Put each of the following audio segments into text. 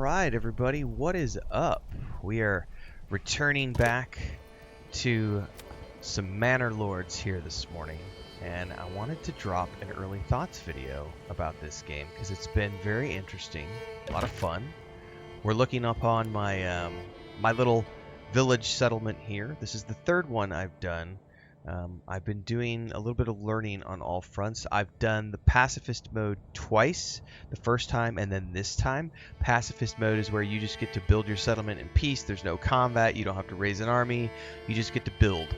Alright everybody, what is up? We are returning back to some Manor Lords here this morning, and I wanted to drop an early thoughts video about this game because it's been very interesting, a lot of fun. We're looking up on my my little village settlement here. This is the third one I've done. I've been doing a little bit of learning on all fronts. I've done the pacifist mode twice, the first time and then this time. Pacifist mode is where you just get to build your settlement in peace. There's no combat. You don't have to raise an army. You just get to build.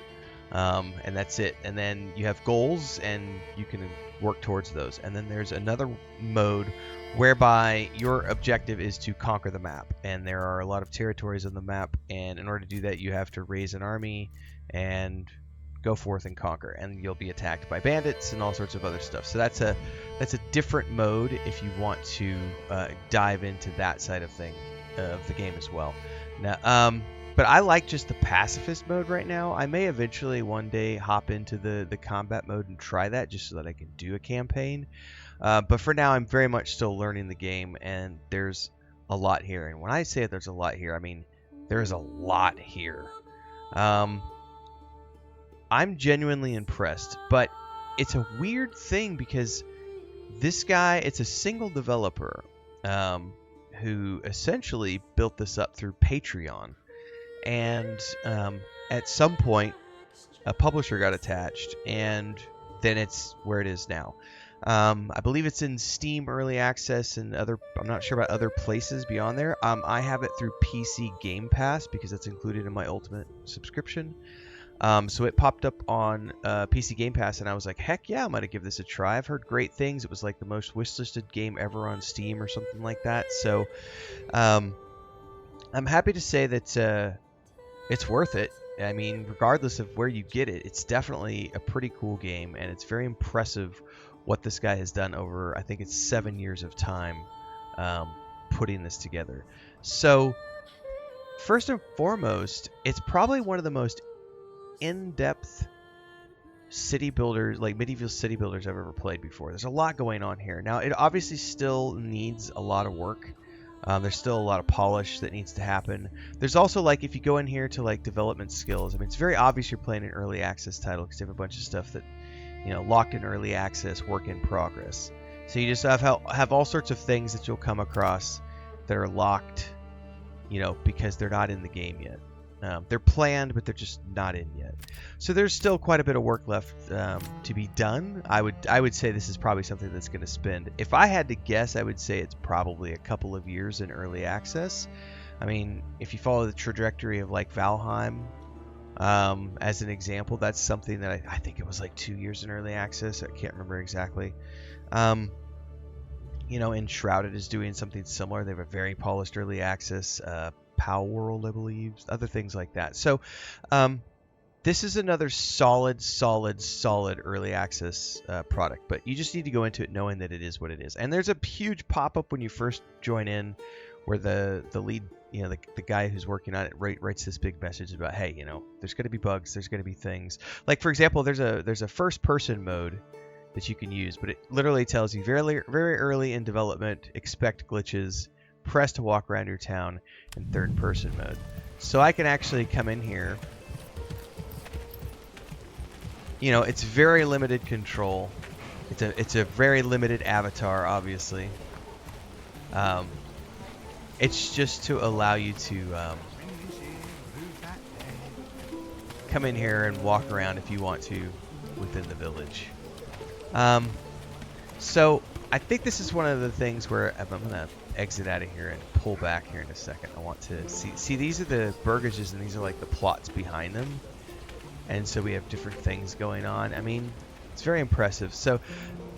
And that's it. And then you have goals and you can work towards those. And then there's another mode whereby your objective is to conquer the map. And there are a lot of territories on the map. And in order to do that, you have to raise an army and go forth and conquer, and you'll be attacked by bandits and all sorts of other stuff. So that's a different mode if you want to dive into that side of the game as well. Now, but I like just the pacifist mode right now. I may eventually one day hop into the combat mode and try that just so that I can do a campaign. But for now, I'm very much still learning the game, and there's a lot here. And when I say there's a lot here, I mean there's a lot here. I'm genuinely impressed, but it's a weird thing because this guy, it's a single developer who essentially built this up through Patreon. And at some point, a publisher got attached, and then it's where it is now. I believe it's in Steam Early Access and other, I'm not sure about other places beyond there. I have it through PC Game Pass because that's included in my Ultimate subscription. So it popped up on PC Game Pass, and I was like, heck yeah, I'm going to give this a try. I've heard great things. It was like the most wishlisted game ever on Steam or something like that. So I'm happy to say that it's worth it. I mean, regardless of where you get it, it's definitely a pretty cool game, and it's very impressive what this guy has done over, I think it's 7 years of time putting this together. So first and foremost, it's probably one of the most in-depth city builders, like medieval city builders I've ever played before. There's a lot going on here. Now, it obviously still needs a lot of work. There's still a lot of polish that needs to happen. There's also, like, if you go in here to like development skills, I mean, it's very obvious you're playing an early access title because you have a bunch of stuff that, you know, locked in early access, work in progress. So you just have all sorts of things that you'll come across that are locked, you know, because they're not in the game yet. They're planned, but they're just not in yet. So there's still quite a bit of work left to be done. I would say this is probably something that's going to spend, if I had to guess, I would say it's probably a couple of years in early access. I mean, if you follow the trajectory of like Valheim as an example, that's something that I think it was like 2 years in early access. I can't remember exactly. You know, Enshrouded is doing something similar. They have a very polished early access. Pow World, I believe, other things like that. So this is another solid early access product, but you just need to go into it knowing that it is what it is. And there's a huge pop-up when you first join in where the lead, you know, the guy who's working on it writes this big message about, hey, you know, there's going to be bugs, there's going to be things. Like, for example, there's a first-person mode that you can use, but it literally tells you very early in development, expect glitches, press to walk around your town in third-person mode. So I can actually come in here. You know, it's very limited control. It's a very limited avatar, obviously. It's just to allow you to come in here and walk around if you want to within the village. So I think this is one of the things where I'm gonna exit out of here and pull back here in a second. I want to see these are the burgages, and these are like the plots behind them, and so we have different things going on. I mean, it's very impressive. So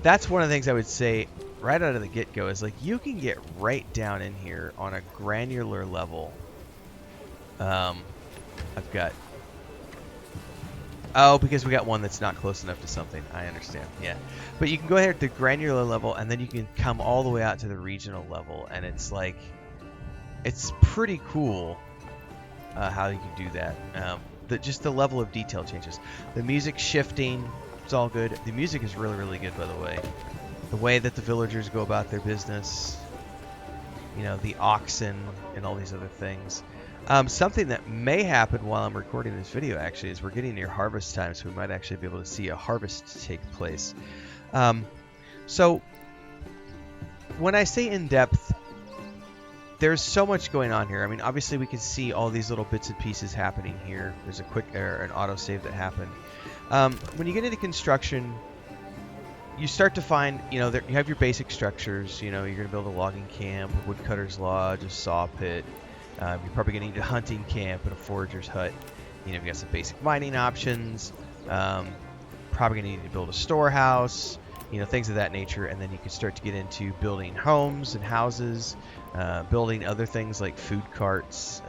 that's one of the things I would say right out of the get-go is, like, you can get right down in here on a granular level. I've got because we got one that's not close enough to something. I understand. Yeah. But you can go ahead at the granular level, and then you can come all the way out to the regional level, and it's like, it's pretty cool how you can do that. Just the level of detail changes. The music shifting, it's all good. The music is really good, by the way. The way that the villagers go about their business, you know, the oxen and all these other things. Something that may happen while I'm recording this video actually is we're getting near harvest time, so we might actually be able to see a harvest take place. So when I say in depth, there's so much going on here. I mean, obviously we can see all these little bits and pieces happening here. There's a quick an autosave that happened. When you get into construction, you start to find, you know, you have your basic structures. You know, you're going to build a logging camp, a woodcutter's lodge, a saw pit. You're probably going to need a hunting camp and a forager's hut. You know, you got some basic mining options. Probably going to need to build a storehouse. You know, things of that nature. And then you can start to get into building homes and houses, building other things like food carts,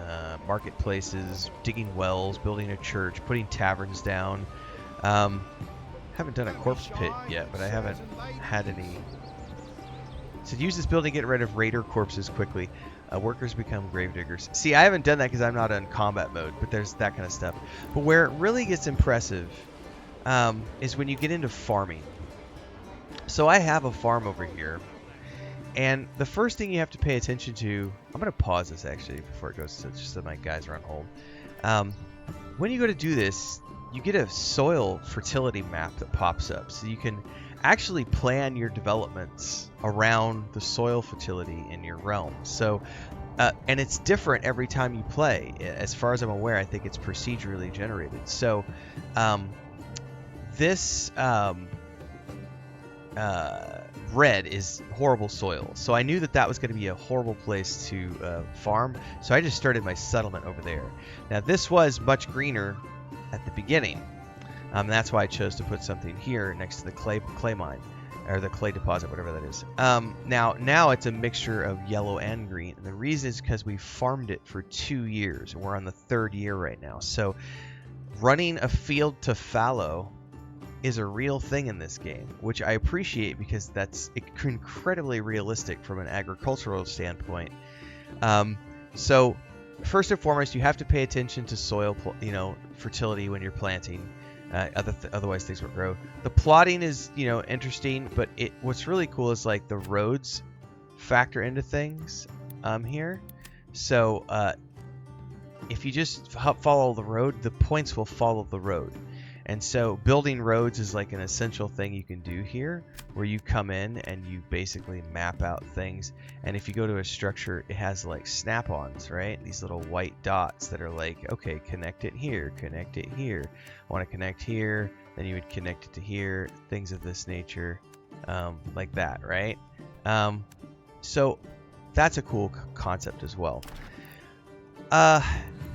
marketplaces, digging wells, building a church, putting taverns down. Haven't done a corpse pit yet, but I haven't had any. So use this building to get rid of raider corpses quickly. Workers become gravediggers. See, I haven't done that because I'm not in combat mode, but there's that kind of stuff. But where it really gets impressive is when you get into farming. So I have a farm over here, and the first thing you have to pay attention to, I'm going to pause this actually before it goes to just so my guys are on hold. When you go to do this, you get a soil fertility map that pops up, so you can actually plan your developments around the soil fertility in your realm. So, and it's different every time you play. As far as I'm aware, I think it's procedurally generated. So, this red is horrible soil. So I knew that that was going to be a horrible place to farm. So I just started my settlement over there. Now this was much greener at the beginning. That's why I chose to put something here next to the clay mine, or the clay deposit, whatever that is. Now it's a mixture of yellow and green. And the reason is because we farmed it for 2 years. And we're on the 3rd year right now. So running a field to fallow is a real thing in this game, which I appreciate because that's incredibly realistic from an agricultural standpoint. So first and foremost, you have to pay attention to soil, fertility when you're planting. Otherwise, things won't grow. The plotting is, interesting, but what's really cool is like the roads factor into things here. So if you just follow the road, the points will follow the road. And so building roads is like an essential thing you can do here, where you come in and you basically map out things. And if you go to a structure, it has like snap-ons, right? These little white dots that are like, okay, connect it here, connect it here. I want to connect here, then you would connect it to here, things of this nature, like that, right? So that's a cool concept as well. But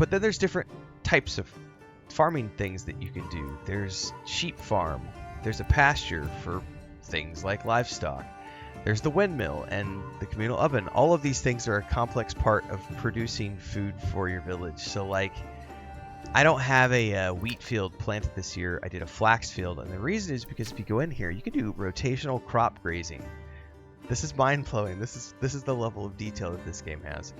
then there's different types of farming things that you can do. There's sheep farm, there's a pasture for things like livestock, there's the windmill and the communal oven. All of these things are a complex part of producing food for your village. So like, I don't have a wheat field planted this year. I did a flax field, and the reason is because if you go in here, you can do rotational crop grazing. This is mind-blowing. This is the level of detail that this game has.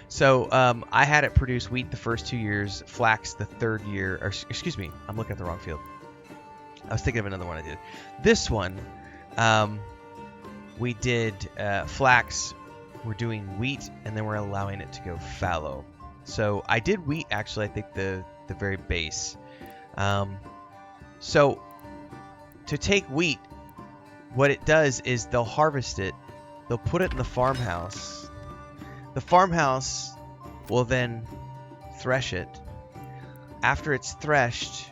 So I had it produce wheat the first 2 years, flax the 3rd year, or excuse me, I'm looking at the wrong field. I was thinking of another one I did. This one, we did flax, we're doing wheat, and then we're allowing it to go fallow. So I did wheat, actually, I think the very base. So to take wheat, what it does is they'll harvest it, they'll put it in the farmhouse. The farmhouse will then thresh it. After it's threshed,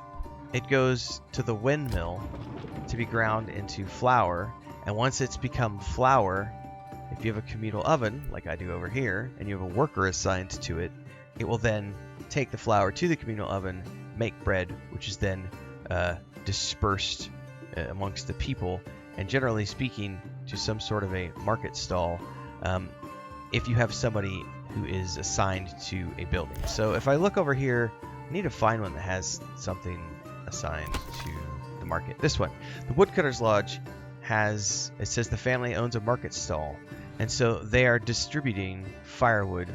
it goes to the windmill to be ground into flour. And once it's become flour, if you have a communal oven, like I do over here, and you have a worker assigned to it, it will then take the flour to the communal oven, make bread, which is then dispersed amongst the people, and generally speaking, to some sort of a market stall, if you have somebody who is assigned to a building. So if I look over here, I need to find one that has something assigned to the market. This one, the Woodcutter's Lodge, it says the family owns a market stall, and so they are distributing firewood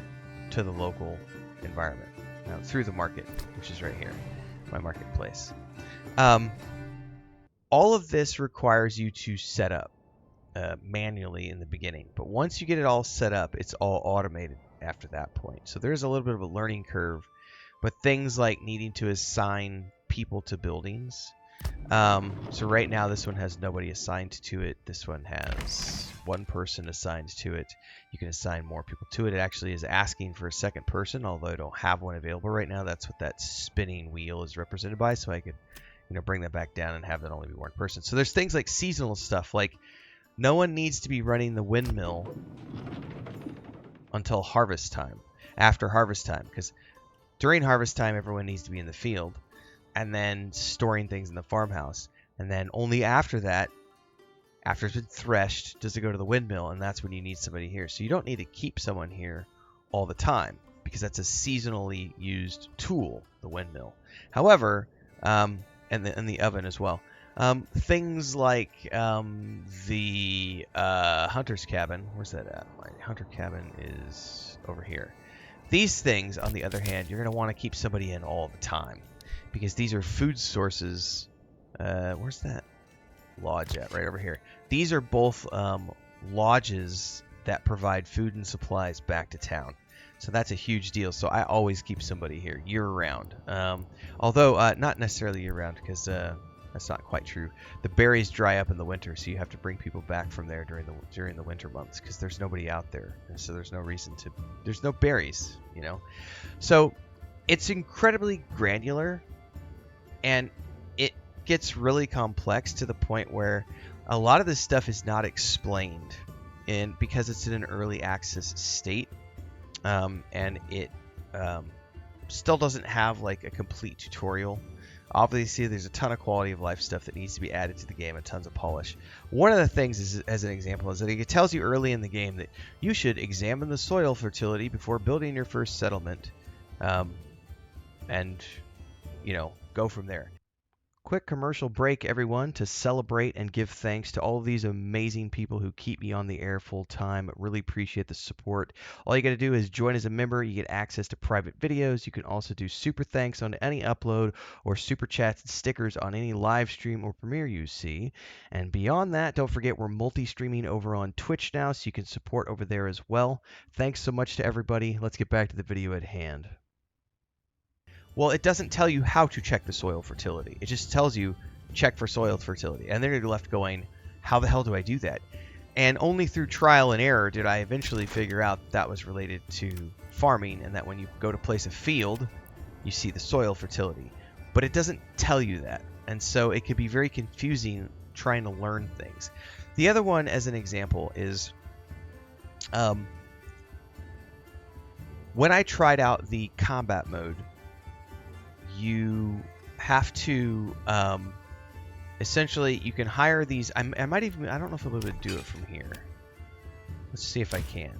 to the local environment through the market, which is right here, my marketplace. All of this requires you to set up. manually in the beginning. But once you get it all set up, it's all automated after that point. So there's a little bit of a learning curve. But things like needing to assign people to buildings. So right now this one has nobody assigned to it. This one has one person assigned to it. You can assign more people to it. It actually is asking for a second person, although I don't have one available right now. That's what that spinning wheel is represented by. So I could, bring that back down and have that only be one person. So there's things like seasonal stuff, like no one needs to be running the windmill until harvest time, after harvest time, because during harvest time, everyone needs to be in the field and then storing things in the farmhouse. And then only after that, after it's been threshed, does it go to the windmill, and that's when you need somebody here. So you don't need to keep someone here all the time because that's a seasonally used tool, the windmill. However, and the oven as well. Things like the hunter's cabin. Where's that at? My hunter cabin is over here. These things, on the other hand, you're going to want to keep somebody in all the time because these are food sources. Where's that lodge at? Right over here. These are both lodges that provide food and supplies back to town. So that's a huge deal. So I always keep somebody here year-round. Although not necessarily year-round because that's not quite true. The berries dry up in the winter, so you have to bring people back from there during the winter months because there's nobody out there, and so there's no reason to. There's no berries, So it's incredibly granular, and it gets really complex to the point where a lot of this stuff is not explained, and because it's in an early access state, and it still doesn't have like a complete tutorial. Obviously, there's a ton of quality of life stuff that needs to be added to the game and tons of polish. One of the things, is, as an example, is that it tells you early in the game that you should examine the soil fertility before building your first settlement, and, go from there. Quick commercial break, everyone, to celebrate and give thanks to all of these amazing people who keep me on the air full time. Really appreciate the support. All you got to do is join as a member. You get access to private videos. You can also do super thanks on any upload or super chats and stickers on any live stream or premiere you see. And beyond that, don't forget we're multi-streaming over on Twitch now, so you can support over there as well. Thanks so much to everybody. Let's get back to the video at hand. Well, it doesn't tell you how to check the soil fertility. It just tells you check for soil fertility. And then you're left going, how the hell do I do that? And only through trial and error did I eventually figure out that was related to farming, and that when you go to place a field, you see the soil fertility. But it doesn't tell you that. And so it can be very confusing trying to learn things. The other one, as an example, is when I tried out the combat mode, you have to essentially, you can hire these. I don't know if I'll be able to do it from here. Let's see if I can.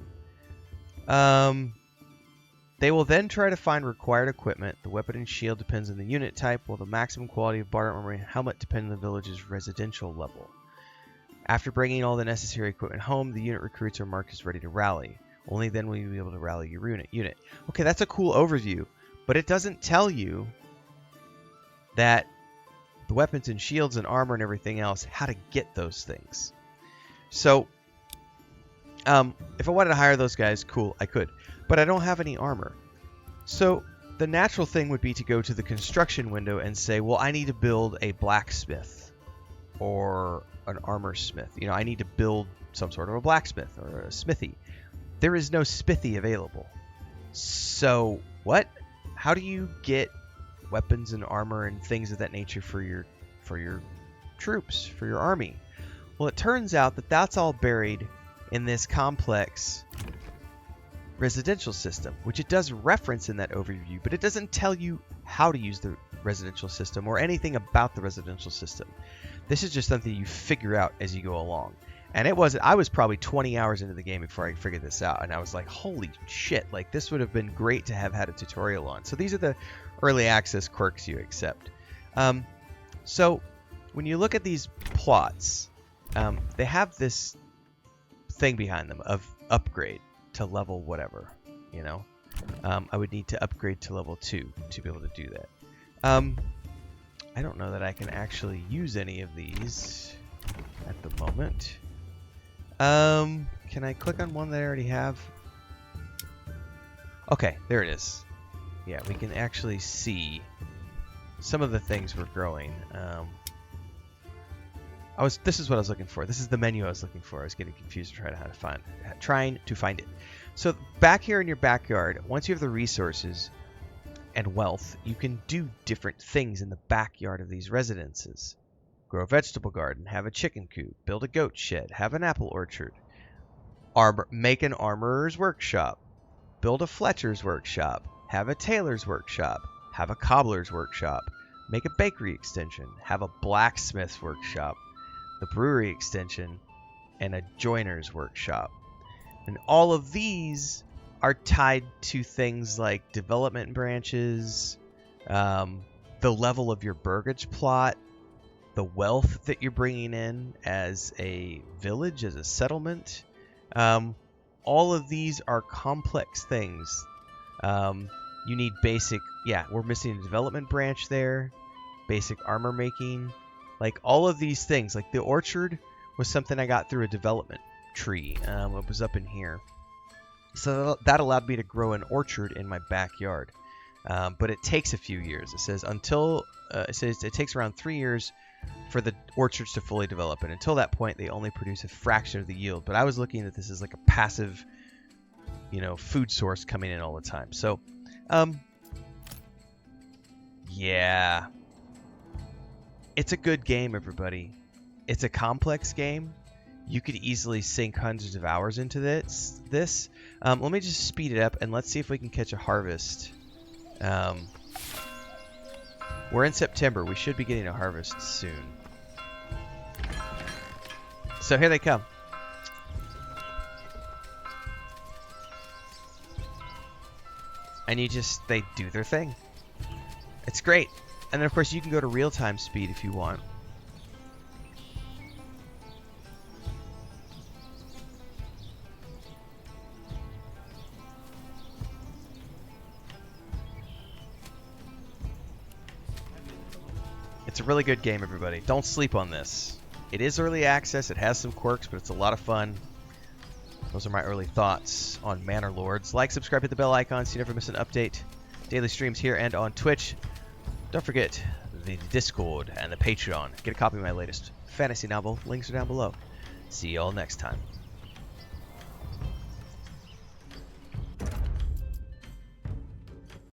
They will then try to find required equipment. The weapon and shield depends on the unit type, while the maximum quality of body armor and helmet depend on the village's residential level. After bringing all the necessary equipment home, the unit recruits are marked as ready to rally. Only then will you be able to rally your unit. Okay, that's a cool overview, but it doesn't tell you that the weapons and shields and armor and everything else, how to get those things. So, if I wanted to hire those guys, cool, I could. But I don't have any armor. So, the natural thing would be to go to the construction window and say, well, I need to build a blacksmith or an armor smith. I need to build some sort of a blacksmith or a smithy. There is no smithy available. So, what? How do you get weapons and armor and things of that nature for your troops, for your army? Well, it turns out that that's all buried in this complex residential system, which it does reference in that overview, but it doesn't tell you how to use the residential system or anything about the residential system. This is just something you figure out as you go along. And I was probably 20 hours into the game before I figured this out, and I was like, holy shit, like this would have been great to have had a tutorial on. So these are the early access quirks you accept. So when you look at these plots, they have this thing behind them of upgrade to level whatever, I would need to upgrade to level 2 to be able to do that. I don't know that I can actually use any of these at the moment. Can I click on one that I already have? Okay, there it is. Yeah, we can actually see some of the things we're growing. This is what I was looking for. This is the menu I was looking for. I was getting confused trying to find it. So back here in your backyard, once you have the resources and wealth, you can do different things in the backyard of these residences. Grow a vegetable garden, have a chicken coop, build a goat shed, have an apple orchard, make an armorer's workshop, build a Fletcher's workshop, have a tailor's workshop, have a cobbler's workshop, make a bakery extension, have a blacksmith's workshop, the brewery extension, and a joiner's workshop. And all of these are tied to things like development branches, the level of your burgage plot, the wealth that you're bringing in as a village, as a settlement. All of these are complex things. You need basic, we're missing a development branch there, basic armor making, like all of these things. Like the orchard was something I got through a development tree. It was up in here. So that allowed me to grow an orchard in my backyard. But it takes a few years. It says it takes around 3 years for the orchards to fully develop, and until that point they only produce a fraction of the yield. But I was looking at this as like a passive, food source coming in all the time. So yeah, it's a good game, everybody. It's a complex game. You could easily sink hundreds of hours into this. Let me just speed it up and let's see if we can catch a harvest. We're in September. We should be getting a harvest soon. So here they come. And they do their thing. It's great. And then of course you can go to real-time speed if you want. It's a really good game, everybody. Don't sleep on this. It is early access. It has some quirks, but it's a lot of fun. Those are my early thoughts on Manor Lords. Like, subscribe, hit the bell icon so you never miss an update. Daily streams here and on Twitch. Don't forget the Discord and the Patreon. Get a copy of my latest fantasy novel. Links are down below. See you all next time.